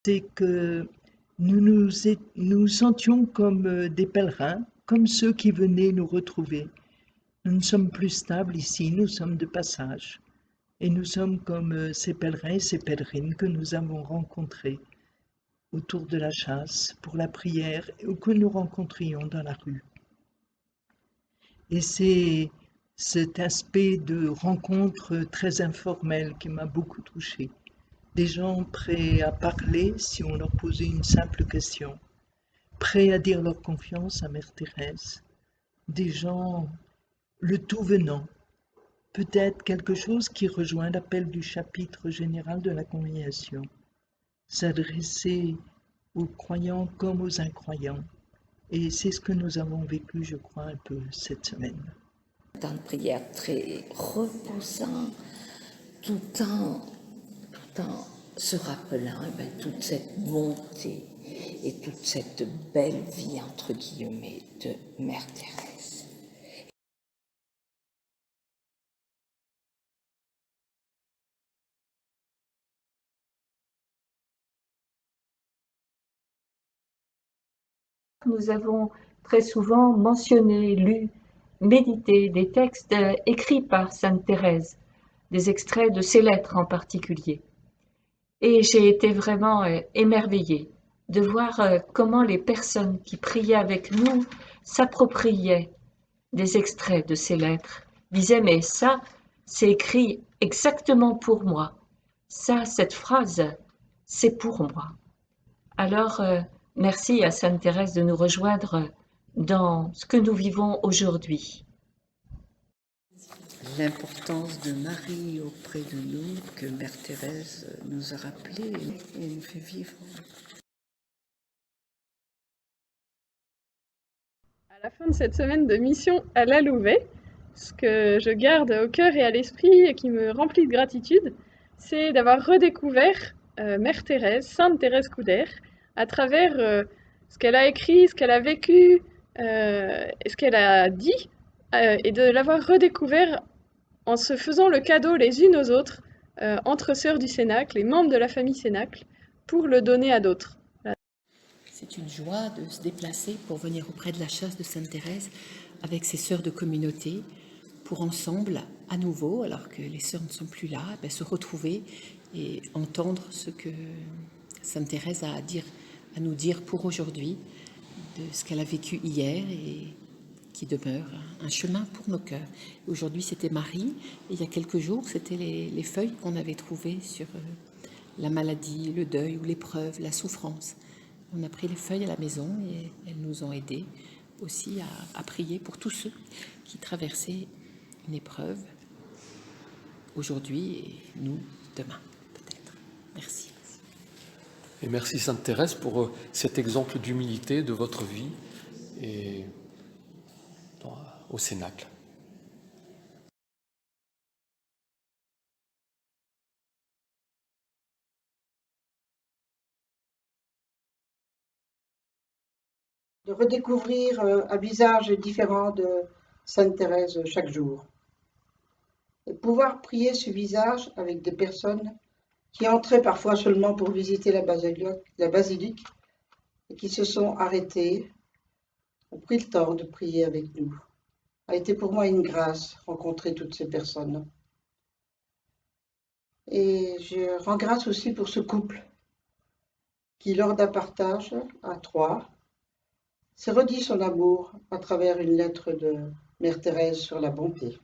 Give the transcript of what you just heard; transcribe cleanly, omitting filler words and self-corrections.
c'est que nous sentions comme des pèlerins, comme ceux qui venaient nous retrouver. Nous ne sommes plus stables ici, nous sommes de passage. Et nous sommes comme ces pèlerins et ces pèlerines que nous avons rencontrés autour de la chasse, pour la prière, ou que nous rencontrions dans la rue. Et c'est cet aspect de rencontre très informelle qui m'a beaucoup touchée. Des gens prêts à parler si on leur posait une simple question, prêts à dire leur confiance à Mère Thérèse, des gens le tout venant, peut-être quelque chose qui rejoint l'appel du chapitre général de la Congrégation, s'adresser aux croyants comme aux incroyants. Et c'est ce que nous avons vécu, je crois, un peu cette semaine. Un temps de prière très reposant, tout en se rappelant toute cette bonté et toute cette belle vie, entre guillemets, de Mère Thérèse. Nous avons très souvent mentionné, lu, médité des textes écrits par Sainte Thérèse, des extraits de ses lettres en particulier. Et j'ai été vraiment émerveillée de voir comment les personnes qui priaient avec nous s'appropriaient des extraits de ces lettres, disaient mais ça, c'est écrit exactement pour moi. Ça, cette phrase, c'est pour moi. Alors, merci à Sainte Thérèse de nous rejoindre dans ce que nous vivons aujourd'hui. L'importance de Marie auprès de nous, que Mère Thérèse nous a rappelé et nous fait vivre. À la fin de cette semaine de mission à la Louvet, ce que je garde au cœur et à l'esprit et qui me remplit de gratitude, c'est d'avoir redécouvert Mère Thérèse, Sainte Thérèse Couder, à travers ce qu'elle a écrit, ce qu'elle a vécu, et ce qu'elle a dit, et de l'avoir redécouvert en se faisant le cadeau les unes aux autres, entre sœurs du Cénacle, les membres de la famille Cénacle, pour le donner à d'autres. C'est une joie de se déplacer pour venir auprès de la chasse de Sainte Thérèse avec ses sœurs de communauté, pour ensemble, à nouveau, alors que les sœurs ne sont plus là, se retrouver et entendre ce que Sainte Thérèse a à nous dire pour aujourd'hui, de ce qu'elle a vécu hier et qui demeure un chemin pour nos cœurs. Aujourd'hui, c'était Marie, et il y a quelques jours, c'était les feuilles qu'on avait trouvées sur la maladie, le deuil ou l'épreuve, la souffrance. On a pris les feuilles à la maison et elles nous ont aidés aussi à prier pour tous ceux qui traversaient une épreuve aujourd'hui et nous demain, peut-être. Merci. Et merci Sainte Thérèse pour cet exemple d'humilité de votre vie et au Cénacle. De redécouvrir un visage différent de Sainte Thérèse chaque jour. Et pouvoir prier ce visage avec des personnes qui entraient parfois seulement pour visiter la basilique et qui se sont arrêtées, ont pris le temps de prier avec nous. A été pour moi une grâce rencontrer toutes ces personnes. Et je rends grâce aussi pour ce couple qui, lors d'un partage à trois, s'est redit son amour à travers une lettre de Mère Thérèse sur la bonté.